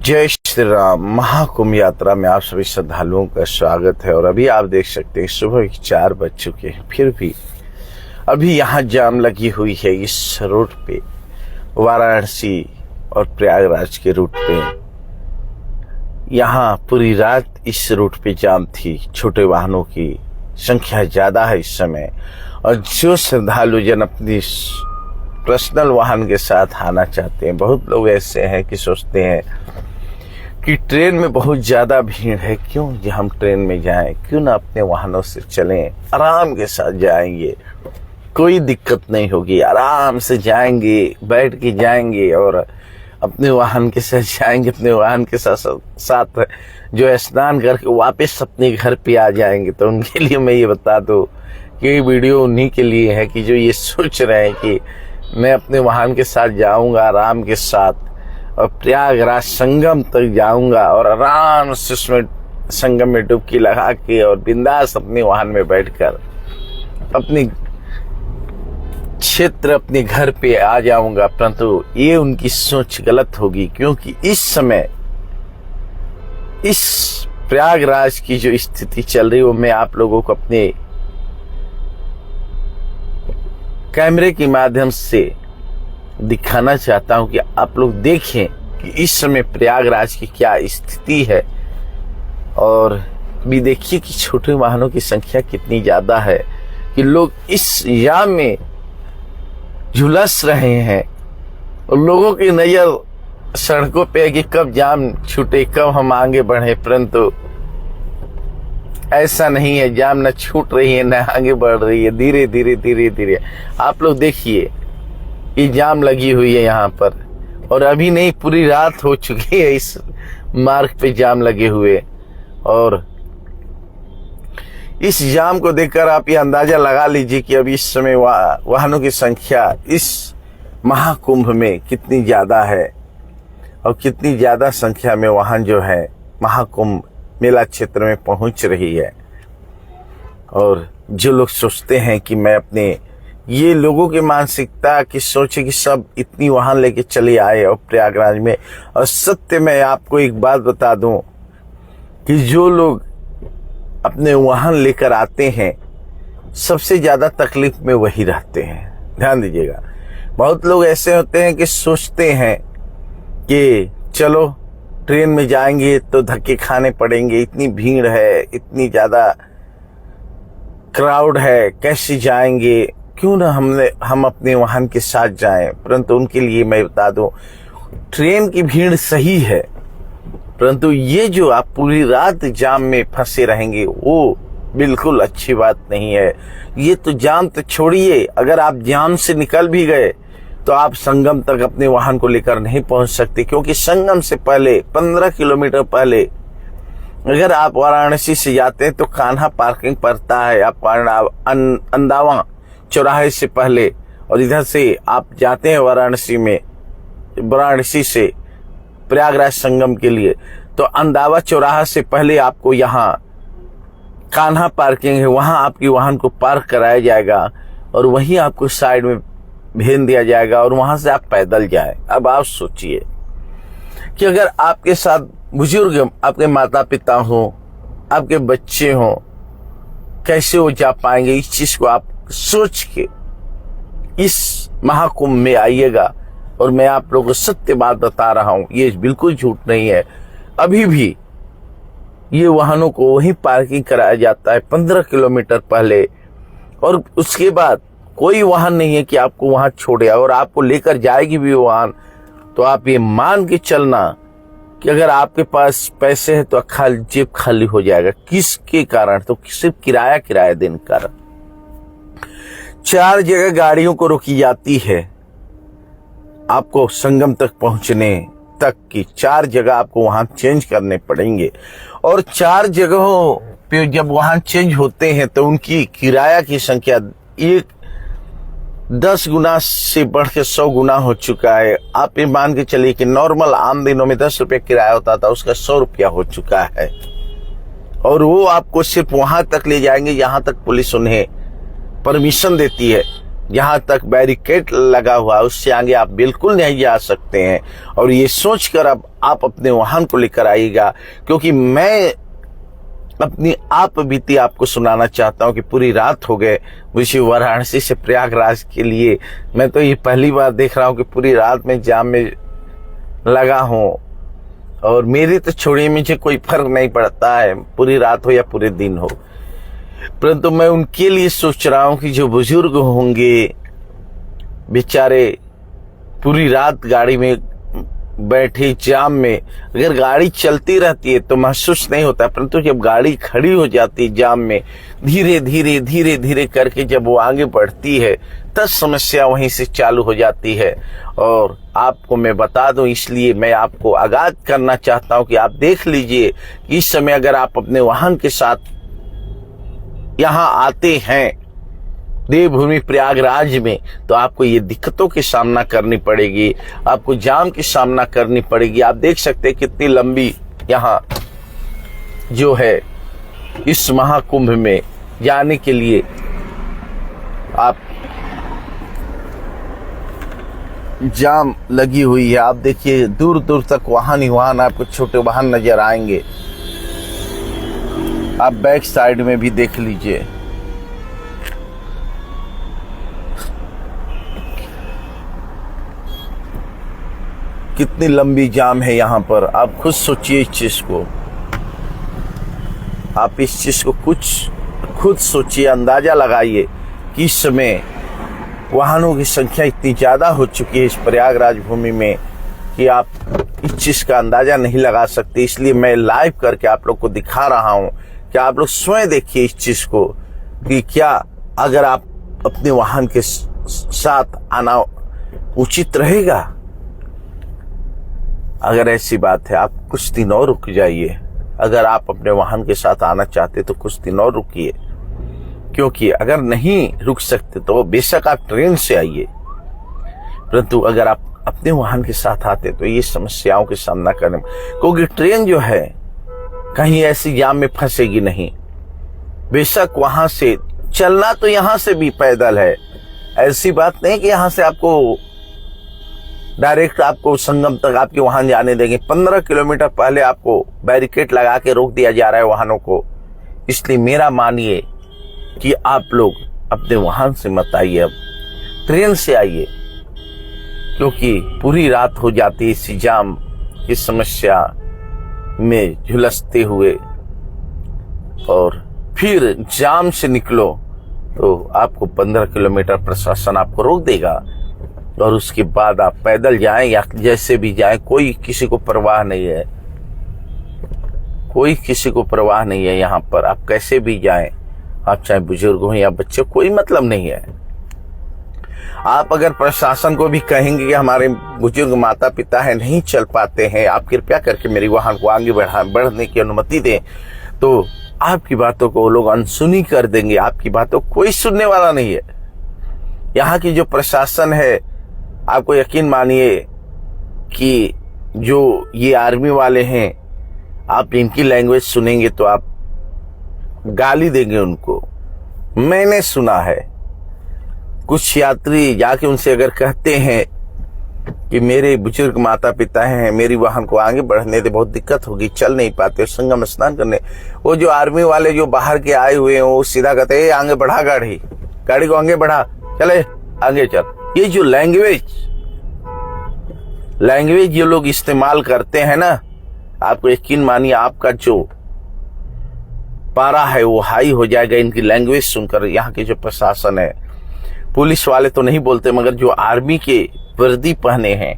जय श्री राम। महाकुंभ यात्रा में आप सभी श्रद्धालुओं का स्वागत है। और अभी आप देख सकते हैं सुबह 4 बज चुके हैं, फिर भी अभी यहाँ जाम लगी हुई है इस रूट पे, वाराणसी और प्रयागराज के रूट पे। यहाँ पूरी रात इस रूट पे जाम थी। छोटे वाहनों की संख्या ज्यादा है इस समय, और जो श्रद्धालु जन अपनी पर्सनल वाहन के साथ आना चाहते हैं, बहुत लोग ऐसे हैं कि सोचते हैं कि ट्रेन में बहुत ज्यादा भीड़ है, क्यों हम ट्रेन में जाएं, क्यों ना अपने वाहनों से चलें, आराम के साथ जाएंगे, कोई दिक्कत नहीं होगी, आराम से जाएंगे, बैठ के जाएंगे और अपने वाहन के साथ जाएंगे, अपने वाहन के साथ जो स्नान करके वापस अपने घर पे आ जाएंगे। तो उनके लिए मैं ये बता दूं कि ये वीडियो उन्हीं के लिए है कि जो ये सोच रहे हैं कि मैं अपने वाहन के साथ जाऊंगा आराम के साथ और प्रयागराज संगम तक जाऊंगा और आराम से उसमें संगम में डुबकी लगा के और बिंदास अपने वाहन में बैठकर अपने क्षेत्र अपने घर पे आ जाऊंगा। परंतु ये उनकी सोच गलत होगी, क्योंकि इस समय इस प्रयागराज की जो स्थिति चल रही है वो मैं आप लोगों को अपने कैमरे के माध्यम से दिखाना चाहता हूं कि आप लोग देखें कि इस समय प्रयागराज की क्या स्थिति है। और भी देखिए कि छोटे वाहनों की संख्या कितनी ज्यादा है कि लोग इस जाम में झुलस रहे हैं और लोगों की नजर सड़कों पे है कि कब जाम छूटे, कब हम आगे बढ़े। परंतु ऐसा नहीं है, जाम न छूट रही है न आगे बढ़ रही है, धीरे धीरे धीरे धीरे। आप लोग देखिए ये जाम लगी हुई है यहाँ पर, और अभी नहीं पूरी रात हो चुकी है इस मार्ग पे जाम लगे हुए। और इस जाम को देखकर आप ये अंदाजा लगा लीजिए कि अभी इस समय वाहनों की संख्या इस महाकुंभ में कितनी ज्यादा है और कितनी ज्यादा संख्या में वाहन जो है महाकुंभ मेला क्षेत्र में पहुंच रही है। और जो लोग सोचते हैं कि मैं अपने, ये लोगों की मानसिकता की सोचे कि सब इतनी वाहन लेके चले आए और प्रयागराज में। और सत्य में आपको एक बात बता दूं कि जो लोग अपने वाहन लेकर आते हैं सबसे ज्यादा तकलीफ में वही रहते हैं। ध्यान दीजिएगा, बहुत लोग ऐसे होते हैं कि सोचते हैं कि चलो ट्रेन में जाएंगे तो धक्के खाने पड़ेंगे, इतनी भीड़ है, इतनी ज्यादा क्राउड है, कैसे जाएंगे, क्यों ना हम अपने वाहन के साथ जाएं। परंतु उनके लिए मैं बता दूं, ट्रेन की भीड़ सही है, परंतु ये जो आप पूरी रात जाम में फंसे रहेंगे वो बिल्कुल अच्छी बात नहीं है। ये तो जाम तो छोड़िए, अगर आप जाम से निकल भी गए तो आप संगम तक अपने वाहन को लेकर नहीं पहुंच सकते, क्योंकि संगम से पहले 15 किलोमीटर पहले अगर आप वाराणसी से जाते हैं तो कान्हा पार्किंग पड़ता है, आप अंदावा चौराहे से पहले। और इधर से आप जाते हैं वाराणसी से प्रयागराज संगम के लिए तो अंदावा चौराहा से पहले आपको यहाँ कान्हा पार्किंग है, वहां आपकी वाहन को पार्क कराया जाएगा और वहीं आपको साइड में भेज दिया जाएगा और वहां से आप पैदल जाएं। अब आप सोचिए कि अगर आपके साथ बुजुर्ग, आपके माता पिता हो, आपके बच्चे हो, कैसे वो जा पाएंगे। इस चीज को आप सोच के इस महाकुंभ में आइएगा। और मैं आप लोगों को सत्य बात बता रहा हूं, ये बिल्कुल झूठ नहीं है। अभी भी ये वाहनों को वहीं पार्किंग कराया जाता है 15 किलोमीटर पहले, और उसके बाद कोई वाहन नहीं है कि आपको वहां छोड़े। और आपको लेकर जाएगी भी वाहन तो आप ये मान के चलना कि अगर आपके पास पैसे हैं तो जेब खाली हो जाएगा। किसके कारण? तो सिर्फ किराया देने के कारण। 4 जगह गाड़ियों को रोकी जाती है आपको संगम तक पहुंचने तक की, 4 जगह आपको वहां चेंज करने पड़ेंगे। और 4 जगहों पे जब वाहन चेंज होते हैं तो उनकी किराया की संख्या 10 गुना से बढ़ के 100 गुना हो चुका है। आप ये मान के चलिए कि नॉर्मल आम दिनों में 10 रुपये किराया होता था, उसका 100 रुपया हो चुका है। और वो आपको सिर्फ वहां तक ले जाएंगे जहां तक पुलिस उन्हें परमिशन देती है। यहाँ तक बैरिकेड लगा हुआ है, उससे आगे आप बिल्कुल नहीं जा सकते हैं। और ये सोचकर अब आप अपने वाहन को लेकर आइएगा, क्योंकि मैं अपनी आप बीती आपको सुनाना चाहता हूँ कि पूरी रात हो गए मुझे वाराणसी से प्रयागराज के लिए। मैं तो ये पहली बार देख रहा हूँ कि पूरी रात में जाम में लगा हूँ, और मेरी तो छोड़िए, मुझे कोई फर्क नहीं पड़ता है पूरी रात हो या पूरे दिन हो, परंतु मैं उनके लिए सोच रहा हूँ कि जो बुजुर्ग होंगे बेचारे पूरी रात गाड़ी में बैठे जाम में, अगर गाड़ी चलती रहती है तो महसूस नहीं होता, परंतु जब गाड़ी खड़ी हो जाती है जाम में, धीरे धीरे धीरे धीरे करके जब वो आगे बढ़ती है तब समस्या वहीं से चालू हो जाती है। और आपको मैं बता दूं, इसलिए मैं आपको आगाह करना चाहता हूं कि आप देख लीजिए, इस समय अगर आप अपने वाहन के साथ यहां आते हैं देवभूमि प्रयागराज में, तो आपको ये दिक्कतों की सामना करनी पड़ेगी, आपको जाम की सामना करनी पड़ेगी। आप देख सकते हैं कितनी लंबी यहाँ जो है इस महाकुंभ में जाने के लिए आप जाम लगी हुई है। आप देखिए दूर दूर तक वाहन ही वाहन, आपको छोटे वाहन नजर आएंगे। आप बैक साइड में भी देख लीजिए, कितनी लंबी जाम है यहाँ पर। आप खुद सोचिए इस चीज को, आप इस चीज को कुछ खुद सोचिए, अंदाजा लगाइए कि इस समय वाहनों की संख्या इतनी ज्यादा हो चुकी है इस प्रयागराज भूमि में कि आप इस चीज का अंदाजा नहीं लगा सकते। इसलिए मैं लाइव करके आप लोग को दिखा रहा हूं कि आप लोग स्वयं देखिए इस चीज को कि क्या अगर आप अपने वाहन के साथ आना उचित रहेगा। अगर ऐसी बात है, आप कुछ दिन और रुक जाइए। अगर आप अपने वाहन के साथ आना चाहते तो कुछ दिन और रुकिए, क्योंकि अगर नहीं रुक सकते तो बेशक आप ट्रेन से आइए, परंतु अगर आप अपने वाहन के साथ आते तो ये समस्याओं का सामना करने, क्योंकि ट्रेन जो है कहीं ऐसी जाम में फंसेगी नहीं। बेशक वहां से चलना तो यहां से भी पैदल है, ऐसी बात नहीं कि यहां से आपको डायरेक्ट आपको संगम तक आपके वाहन जाने देंगे। 15 किलोमीटर पहले आपको बैरिकेड लगा के रोक दिया जा रहा है वाहनों को। इसलिए मेरा मानिए कि आप लोग अपने वाहन से मत आइए, अब ट्रेन से आइए, क्योंकि पूरी रात हो जाती है इसी जाम की समस्या में झुलसते हुए। और फिर जाम से निकलो तो आपको 15 किलोमीटर प्रशासन आपको रोक देगा, और उसके बाद आप पैदल जाएं या जैसे भी जाएं, कोई किसी को परवाह नहीं है, कोई किसी को परवाह नहीं है। यहाँ पर आप कैसे भी जाएं, आप चाहे बुजुर्ग हो या बच्चे, कोई मतलब नहीं है। आप अगर प्रशासन को भी कहेंगे कि हमारे बुजुर्ग माता पिता है नहीं चल पाते हैं, आप कृपया करके मेरी वाहन को आगे बढ़ने की अनुमति दें, तो आपकी बातों को वो लोग अनसुनी कर देंगे। आपकी बातों कोई सुनने वाला नहीं है। यहाँ की जो प्रशासन है, आपको यकीन मानिए कि जो ये आर्मी वाले हैं, आप इनकी लैंग्वेज सुनेंगे तो आप गाली देंगे उनको। मैंने सुना है कुछ यात्री जाके उनसे अगर कहते हैं कि मेरे बुजुर्ग माता पिता हैं, मेरी वाहन को आगे बढ़ने दे, बहुत दिक्कत होगी, चल नहीं पाते संगम स्नान करने, वो जो आर्मी वाले जो बाहर के आए हुए हैं वो सीधा कहते हैं आगे बढ़ा गाड़ी को आगे बढ़ा, चले आगे चल। ये जो लैंग्वेज ये लोग इस्तेमाल करते हैं ना, आपको यकीन मानिए आपका जो पारा है वो हाई हो जाएगा इनकी लैंग्वेज सुनकर। यहाँ के जो प्रशासन है, पुलिस वाले तो नहीं बोलते, मगर जो आर्मी के वर्दी पहने हैं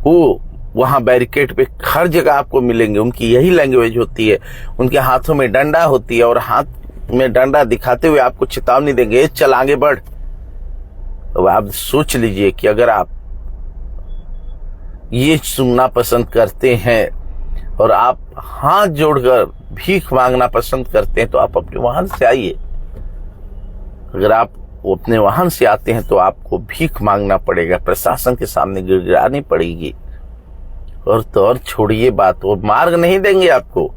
वो वहां बैरिकेड पे हर जगह आपको मिलेंगे। उनकी यही लैंग्वेज होती है, उनके हाथों में डंडा होती है और हाथ में डंडा दिखाते हुए आपको चेतावनी देंगे, चल आगे बढ़। तो आप सोच लीजिए कि अगर आप ये सुनना पसंद करते हैं और आप हाथ जोड़कर भीख मांगना पसंद करते हैं तो आप अपने वाहन से आइए। अगर आप अपने वाहन से आते हैं तो आपको भीख मांगना पड़ेगा, प्रशासन के सामने गिड़गिड़ानी पड़ेगी। और तो और छोड़िए बात, वो मार्ग नहीं देंगे आपको,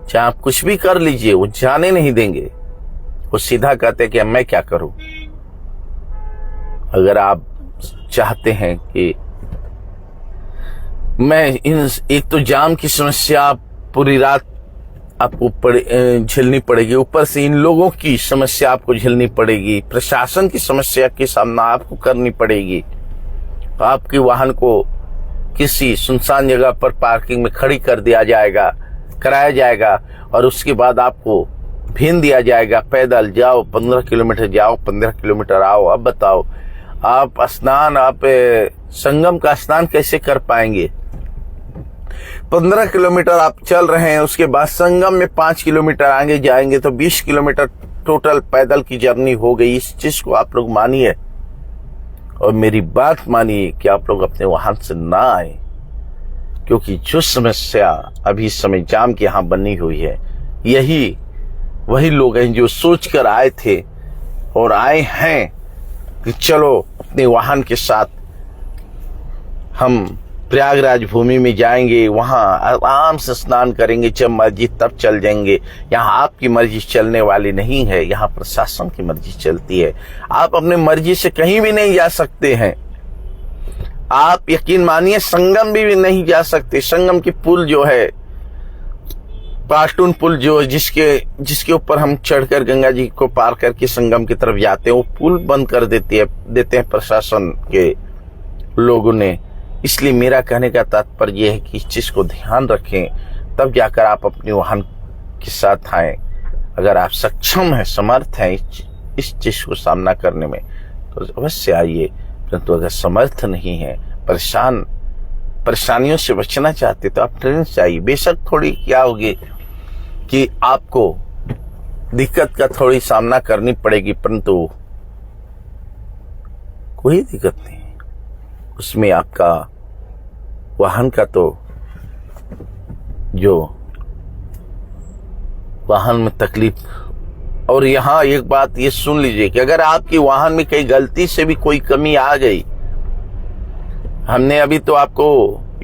चाहे आप कुछ भी कर लीजिए वो जाने नहीं देंगे। वो सीधा कहते कि मैं क्या करूं, अगर आप चाहते हैं कि एक तो जाम की समस्या पूरी रात आपको झेलनी पड़ेगी, ऊपर से इन लोगों की समस्या आपको झेलनी पड़ेगी, प्रशासन की समस्या की सामना आपको करनी पड़ेगी। आपके वाहन को किसी सुनसान जगह पर पार्किंग में खड़ी कराया जाएगा और उसके बाद आपको भेज दिया जाएगा, पैदल जाओ 15 किलोमीटर जाओ 15 किलोमीटर आओ। अब बताओ आप संगम का स्नान कैसे कर पाएंगे? 15 किलोमीटर आप चल रहे हैं, उसके बाद संगम में 5 किलोमीटर आगे जाएंगे तो 20 किलोमीटर टोटल पैदल की जर्नी हो गई। इस चीज को आप लोग मानिए और मेरी बात मानिए कि आप लोग अपने वाहन से ना आए, क्योंकि जो समस्या अभी इस समय जाम की यहां बनी हुई है, वही लोग हैं जो सोच कर आए थे और आए हैं कि चलो अपने वाहन के साथ हम प्रयागराज भूमि में जाएंगे, वहां आराम से स्नान करेंगे, जब मर्जी तब चल जाएंगे। यहाँ आपकी मर्जी चलने वाली नहीं है, यहाँ प्रशासन की मर्जी चलती है। आप अपने मर्जी से कहीं भी नहीं जा सकते हैं। आप यकीन मानिए संगम भी नहीं जा सकते। संगम की पुल जो है, पास्टून पुल जो है, जिसके ऊपर हम चढ़कर गंगा जी को पार करके संगम की तरफ जाते हैं, वो पुल बंद कर देते हैं प्रशासन के लोगों ने। इसलिए मेरा कहने का तात्पर्य यह है कि इस चीज को ध्यान रखें, तब जाकर आप अपने वाहन के साथ आए। अगर आप सक्षम हैं, समर्थ हैं इस चीज को सामना करने में तो अवश्य आइए, परंतु अगर समर्थ नहीं है, परेशानियों से बचना चाहते तो आप ट्रेन से आइए। बेशक थोड़ी क्या होगी कि आपको दिक्कत का थोड़ी सामना करनी पड़ेगी, परंतु कोई दिक्कत नहीं, उसमें आपका वाहन का तो जो वाहन में तकलीफ। और यहाँ एक बात ये सुन लीजिए कि अगर आपके वाहन में कहीं गलती से भी कोई कमी आ गई, हमने अभी तो आपको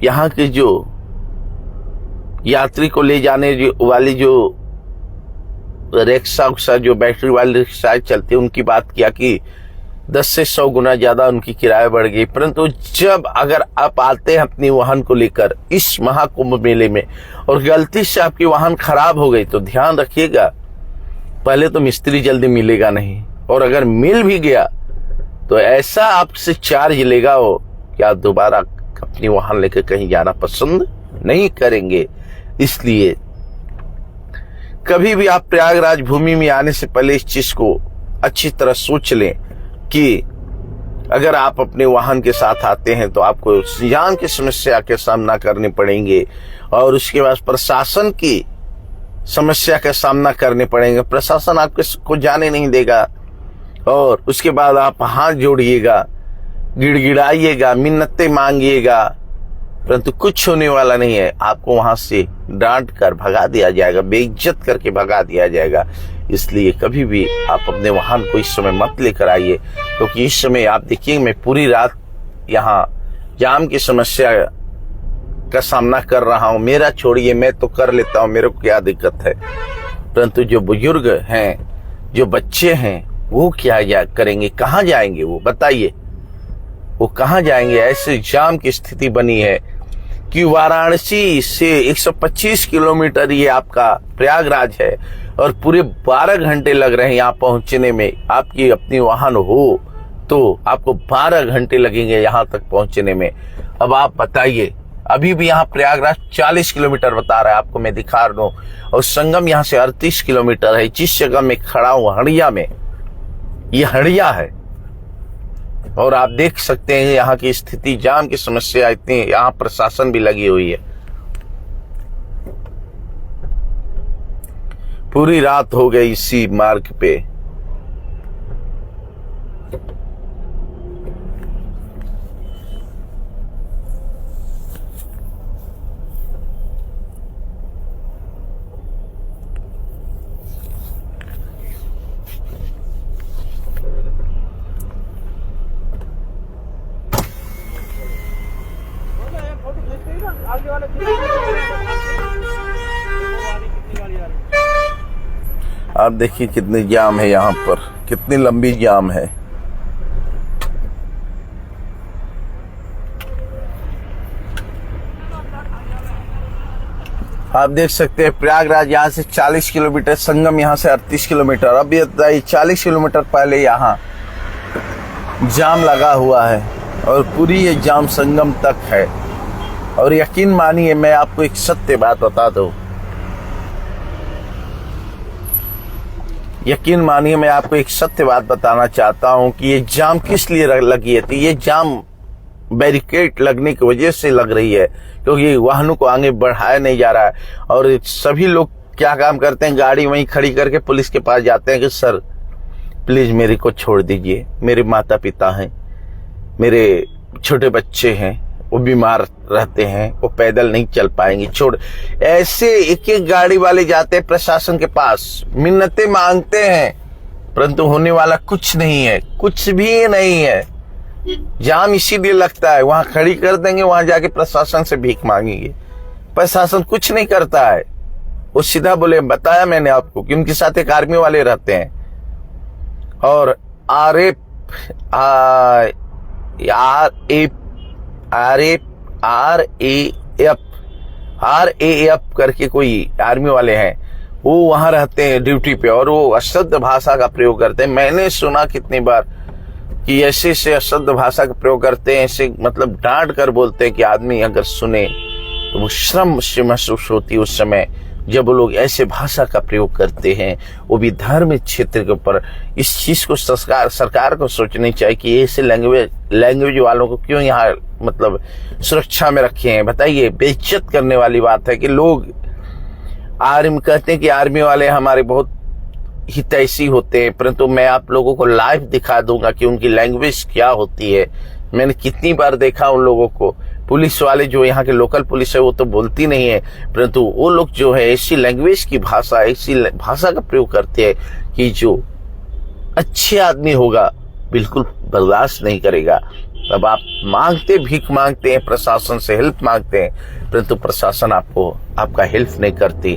यहाँ के जो यात्री को ले जाने वाली जो रिक्शा जो बैटरी वाली रिक्शाएं चलती है उनकी बात किया कि 10 से 100 गुना ज्यादा उनकी किराया बढ़ गई। परंतु जब अगर आप आते हैं अपनी वाहन को लेकर इस महाकुंभ मेले में और गलती से आपकी वाहन खराब हो गई तो ध्यान रखिएगा, पहले तो मिस्त्री जल्दी मिलेगा नहीं, और अगर मिल भी गया तो ऐसा आपसे चार्ज लेगा वो कि आप दोबारा अपनी वाहन लेकर कहीं जाना पसंद नहीं करेंगे। इसलिए कभी भी आप प्रयागराज भूमि में आने से पहले इस चीज को अच्छी तरह सोच लें कि अगर आप अपने वाहन के साथ आते हैं तो आपको जाम की समस्या के सामना करने पड़ेंगे और उसके बाद प्रशासन की समस्या का सामना करने पड़ेंगे। प्रशासन आपको जाने नहीं देगा और उसके बाद आप हाथ जोड़िएगा, गिड़गिड़ाइएगा, मिन्नतें मांगिएगा, परंतु कुछ होने वाला नहीं है। आपको वहां से डांट कर भगा दिया जाएगा, बेइज्जत करके भगा दिया जाएगा। इसलिए कभी भी आप अपने वाहन को इस समय मत लेकर आइए, क्योंकि इस समय आप देखिए मैं पूरी रात यहाँ जाम की समस्या का सामना कर रहा हूँ। मेरा छोड़िए, मैं तो कर लेता हूँ, मेरे को क्या दिक्कत है, परंतु जो बुजुर्ग हैं, जो बच्चे हैं, वो क्या करेंगे, कहाँ जाएंगे, वो बताइए, वो कहाँ जाएंगे। ऐसे जाम की स्थिति बनी है कि वाराणसी से 125 किलोमीटर ये आपका प्रयागराज है और पूरे 12 घंटे लग रहे हैं यहाँ पहुंचने में। आपकी अपनी वाहन हो तो आपको 12 घंटे लगेंगे यहाँ तक पहुंचने में। अब आप बताइए, अभी भी यहाँ प्रयागराज 40 किलोमीटर बता रहा है, आपको मैं दिखा रहा हूँ, और संगम यहाँ से 38 किलोमीटर है। जिस जगह में खड़ा हूँ हड़िया में, ये हड़िया है, और आप देख सकते हैं यहाँ की स्थिति, जाम की समस्या इतनी, यहाँ प्रशासन भी लगी हुई है। पूरी रात हो गई इसी मार्ग पे। आप देखिए कितनी जाम है यहाँ पर, कितनी लंबी जाम है। आप देख सकते हैं प्रयागराज यहाँ से 40 किलोमीटर, संगम यहाँ से 38 किलोमीटर। अब ये 40 किलोमीटर पहले यहाँ जाम लगा हुआ है और पूरी ये जाम संगम तक है। और यकीन मानिए, मैं आपको एक सत्य बात बता दूं, यकीन मानिए मैं आपको एक सत्य बात बताना चाहता हूं कि ये जाम किस लिए लगी है। तो ये जाम बैरिकेड लगने की वजह से लग रही है, क्योंकि वाहनों को आगे बढ़ाया नहीं जा रहा है। और सभी लोग क्या काम करते हैं, गाड़ी वहीं खड़ी करके पुलिस के पास जाते हैं कि सर प्लीज मेरे को छोड़ दीजिए, मेरे माता पिता हैं, मेरे छोटे बच्चे हैं, वो बीमार रहते हैं, वो पैदल नहीं चल पाएंगे, छोड़। ऐसे एक एक गाड़ी वाले जाते हैं प्रशासन के पास, मिन्नतें मांगते हैं, परंतु होने वाला कुछ नहीं है, कुछ भी नहीं है। जाम इसीलिए लगता है, वहां खड़ी कर देंगे, वहां जाके प्रशासन से भीख मांगेंगे, प्रशासन कुछ नहीं करता है। वो सीधा बोले, बताया मैंने आपको कि उनके साथ एक आर्मी वाले रहते हैं और RAF करके कोई आर्मी वाले हैं, वो वहां रहते हैं ड्यूटी पे और वो अशुद्ध भाषा का प्रयोग करते हैं। मैंने सुना कितनी बार कि ऐसे से अशुद्ध भाषा का प्रयोग करते हैं, ऐसे मतलब डांट कर बोलते हैं कि आदमी अगर सुने तो वो शर्म से महसूस होती है उस समय जब वो लोग ऐसे भाषा का प्रयोग करते हैं, वो भी धार्मिक क्षेत्र के ऊपर। इस चीज को सरकार को सोचनी चाहिए कि ऐसे लैंग्वेज वालों को क्यों यहाँ मतलब सुरक्षा में रखे हैं। बताइए, बेइज्जत करने वाली बात है कि लोग आर्मी कहते हैं कि आर्मी वाले हमारे बहुत हितैषी होते हैं, परंतु मैं आप लोगों को लाइव दिखा दूंगा कि उनकी लैंग्वेज क्या होती है। मैंने कितनी बार देखा उन लोगों को। पुलिस वाले जो यहाँ के लोकल पुलिस है वो तो बोलती नहीं है, परंतु वो लोग जो है ऐसी लैंग्वेज की भाषा, ऐसी भाषा का प्रयोग करते हैं कि जो अच्छे आदमी होगा बिल्कुल बर्दाश्त नहीं करेगा। अब आप भीख मांगते हैं, प्रशासन से हेल्प मांगते हैं, परंतु प्रशासन आपका हेल्प नहीं करती,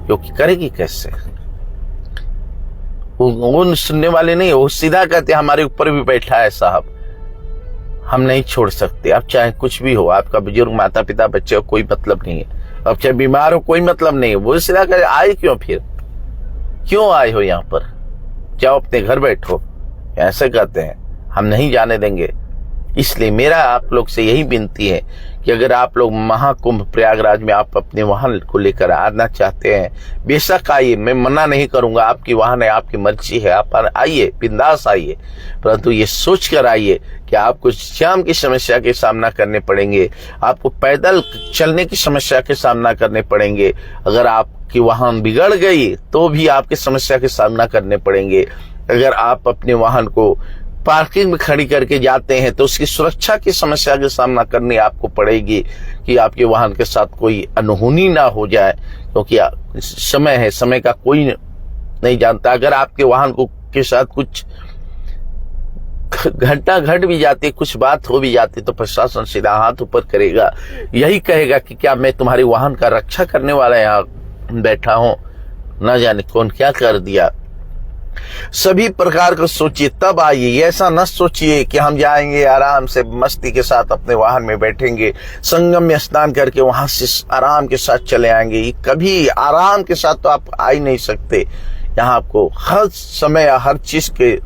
क्योंकि करेगी कैसे? वो सुनने वाले नहीं, वो सीधा कहते हैं हमारे ऊपर भी बैठा है साहब, हम नहीं छोड़ सकते। अब चाहे कुछ भी हो, आपका बुजुर्ग माता पिता बच्चे हो, कोई मतलब नहीं है। अब चाहे बीमार हो, कोई मतलब नहीं है। वो सीधा कहते आए क्यों, फिर क्यों आए हो यहाँ पर, जाओ अपने घर बैठो, ऐसे कहते हैं। हम नहीं जाने देंगे। इसलिए मेरा आप लोग से यही विनती है कि अगर आप लोग महाकुंभ प्रयागराज में आप अपने वाहन को लेकर आना चाहते हैं, बेशक आइए, मैं मना नहीं करूंगा, आपकी वाहन है, आपकी मर्जी है, आप आइए, बिंदास आइए, परंतु ये सोच कर आइए कि आपको जाम की समस्या के सामना करने पड़ेंगे, आपको पैदल चलने की समस्या के सामना करने पड़ेंगे। अगर आपकी वाहन बिगड़ गई तो भी आपकी समस्या के सामना करने पड़ेंगे। अगर आप अपने वाहन को पार्किंग में खड़ी करके जाते हैं तो उसकी सुरक्षा की समस्या का सामना करनी आपको पड़ेगी कि आपके वाहन के साथ कोई अनहोनी ना हो जाए, क्योंकि समय है, समय का कोई नहीं जानता। अगर आपके वाहन के साथ कुछ घटना घट भी जाती, कुछ बात हो भी जाती, तो प्रशासन सीधा हाथ ऊपर करेगा, यही कहेगा कि क्या मैं तुम्हारे वाहन का रक्षा करने वाला यहाँ बैठा हूं, न जाने कौन क्या कर दिया। सभी प्रकार को सोचिए तब आइए। ऐसा न सोचिए कि हम जाएंगे आराम से मस्ती के साथ अपने वाहन में बैठेंगे, संगम में स्नान करके वहां से आराम के साथ चले आएंगे। कभी आराम के साथ तो आप आ ही नहीं सकते। यहाँ आपको हर समय हर चीज के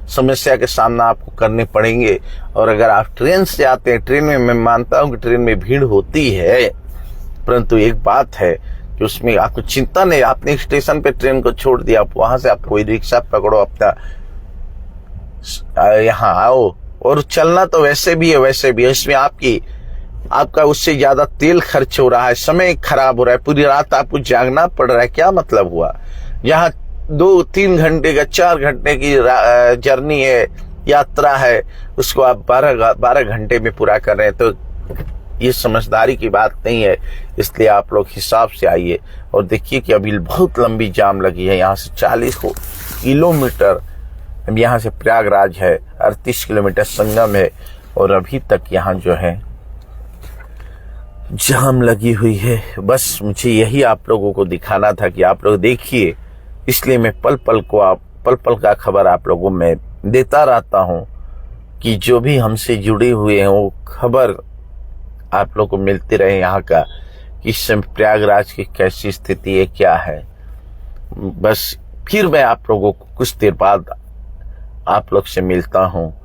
समस्या के सामना आपको करने पड़ेंगे। और अगर आप ट्रेन से आते हैं, ट्रेन में मैं मानता हूं कि ट्रेन में भीड़ होती है, परंतु एक बात है कि उसमें आपको चिंता नहीं, आपने स्टेशन पे ट्रेन को छोड़ दिया, आप वहां से आप कोई रिक्शा पकड़ो, अपना यहाँ आओ। और चलना तो वैसे भी है, इसमें आपका उससे ज्यादा तेल खर्च हो रहा है, समय खराब हो रहा है, पूरी रात आपको जागना पड़ रहा है। क्या मतलब हुआ? यहाँ 2-3 घंटे का 4 घंटे की जर्नी है, यात्रा है, उसको आप 12 घंटे में पूरा कर रहे हैं, तो ये समझदारी की बात नहीं है। इसलिए आप लोग हिसाब से आइए और देखिए कि अभी बहुत लंबी जाम लगी है। यहाँ से 40 किलोमीटर यहाँ से प्रयागराज है, 38 किलोमीटर संगम है, और अभी तक यहाँ जो है जाम लगी हुई है। बस मुझे यही आप लोगों को दिखाना था कि आप लोग देखिए। इसलिए मैं पल पल का खबर आप लोगों में देता रहता हूँ कि जो भी हमसे जुड़े हुए हैं वो खबर आप लोग को मिलती रहे यहाँ का, कि इस समय प्रयागराज की कैसी स्थिति है, क्या है। बस फिर मैं आप लोगों को कुछ देर बाद आप लोग से मिलता हूँ।